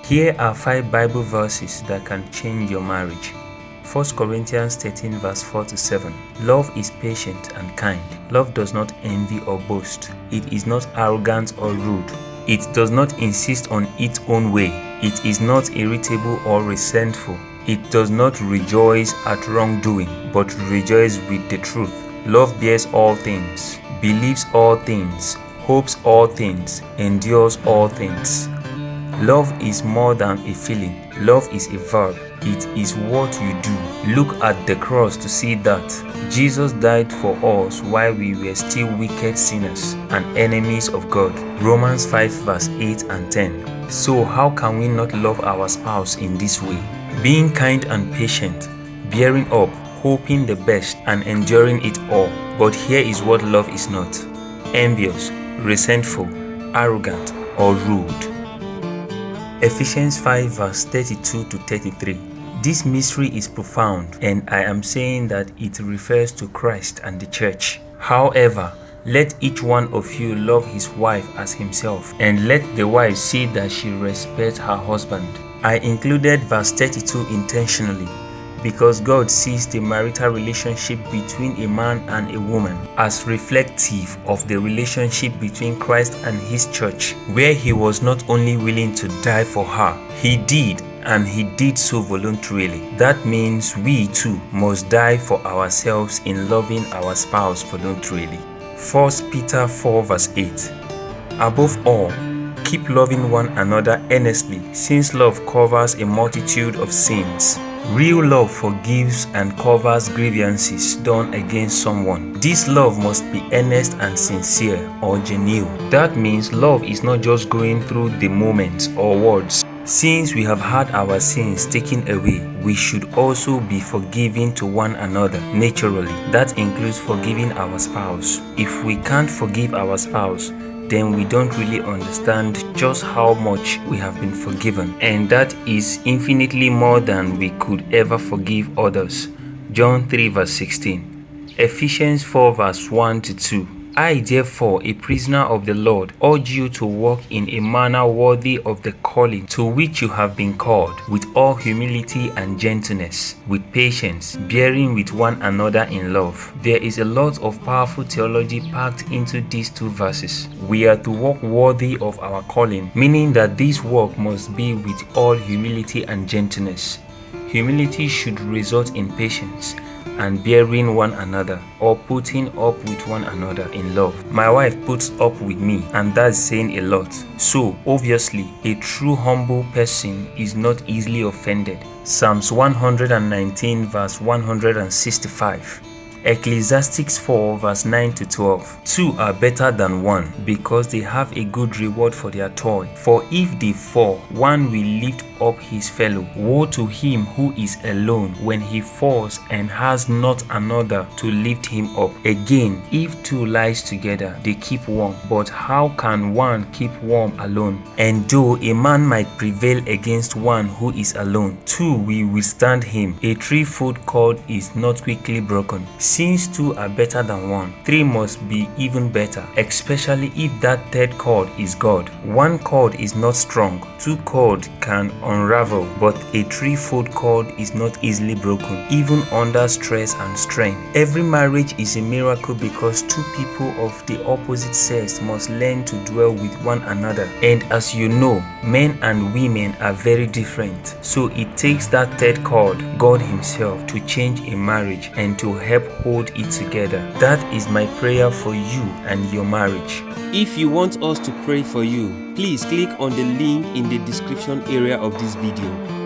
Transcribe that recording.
Here are 5 Bible verses that can change your marriage. 1 Corinthians 13 verse 4 to 7. Love is patient and kind. Love does not envy or boast. It is not arrogant or rude. It does not insist on its own way. It is not irritable or resentful. It does not rejoice at wrongdoing, but rejoices with the truth. Love bears all things, believes all things, hopes all things, endures all things. Love is more than a feeling. Love is a verb. It is what you do. Look at the cross to see that Jesus died for us while we were still wicked sinners and enemies of God. Romans 5 verse 8 and 10. So how can we not love our spouse in this way? Being kind and patient, bearing up, hoping the best, and enduring it all. But here is what love is not: envious, resentful, arrogant, or rude. Ephesians 5 verse 32 to 33. This mystery is profound, and I am saying that it refers to Christ and the church. However, let each one of you love his wife as himself, and let the wife see that she respects her husband. I included verse 32 intentionally because God sees the marital relationship between a man and a woman as reflective of the relationship between Christ and his church, where he was not only willing to die for her, he did, and he did so voluntarily. That means we too must die for ourselves in loving our spouse voluntarily. 1 Peter 4 verse 8. Above all, keep loving one another earnestly, since love covers a multitude of sins. Real love forgives and covers grievances done against someone. This love must be earnest and sincere or genuine. That means love is not just going through the moments or words. Since we have had our sins taken away, we should also be forgiving to one another naturally. That includes forgiving our spouse. If we can't forgive our spouse, then we don't really understand just how much we have been forgiven, and that is infinitely more than we could ever forgive others. John 3 verse 16. Ephesians 4 verse 1 to 2. I, therefore, a prisoner of the Lord, urge you to walk in a manner worthy of the calling to which you have been called, with all humility and gentleness, with patience, bearing with one another in love. There is a lot of powerful theology packed into these 2 verses. We are to walk worthy of our calling, meaning that this walk must be with all humility and gentleness. Humility should result in patience and bearing one another, or putting up with one another in love. My wife puts up with me, and that's saying a lot. So obviously, a true humble person is not easily offended. Psalms 119 verse 165. Ecclesiastes 4 verse 9 to 12. 2 are better than 1 because they have a good reward for their toil. For if they fall, one will lift up his fellow. Woe to him who is alone when he falls and has not another to lift him up. Again, if 2 lie together, they keep warm. But how can one keep warm alone? And though a man might prevail against one who is alone, 2 will withstand him. A 3-foot cord is not quickly broken. Since 2 are better than 1, 3 must be even better, especially if that 3rd cord is God. 1 cord is not strong, 2 cord can unravel, but a 3-foot cord is not easily broken, even under stress and strain. Every marriage is a miracle because 2 people of the opposite sex must learn to dwell with one another. And as you know, men and women are very different. So it takes that 3rd cord, God himself, to change a marriage and to help hold it together. That is my prayer for you and your marriage. If you want us to pray for you, please click on the link in the description area of this video.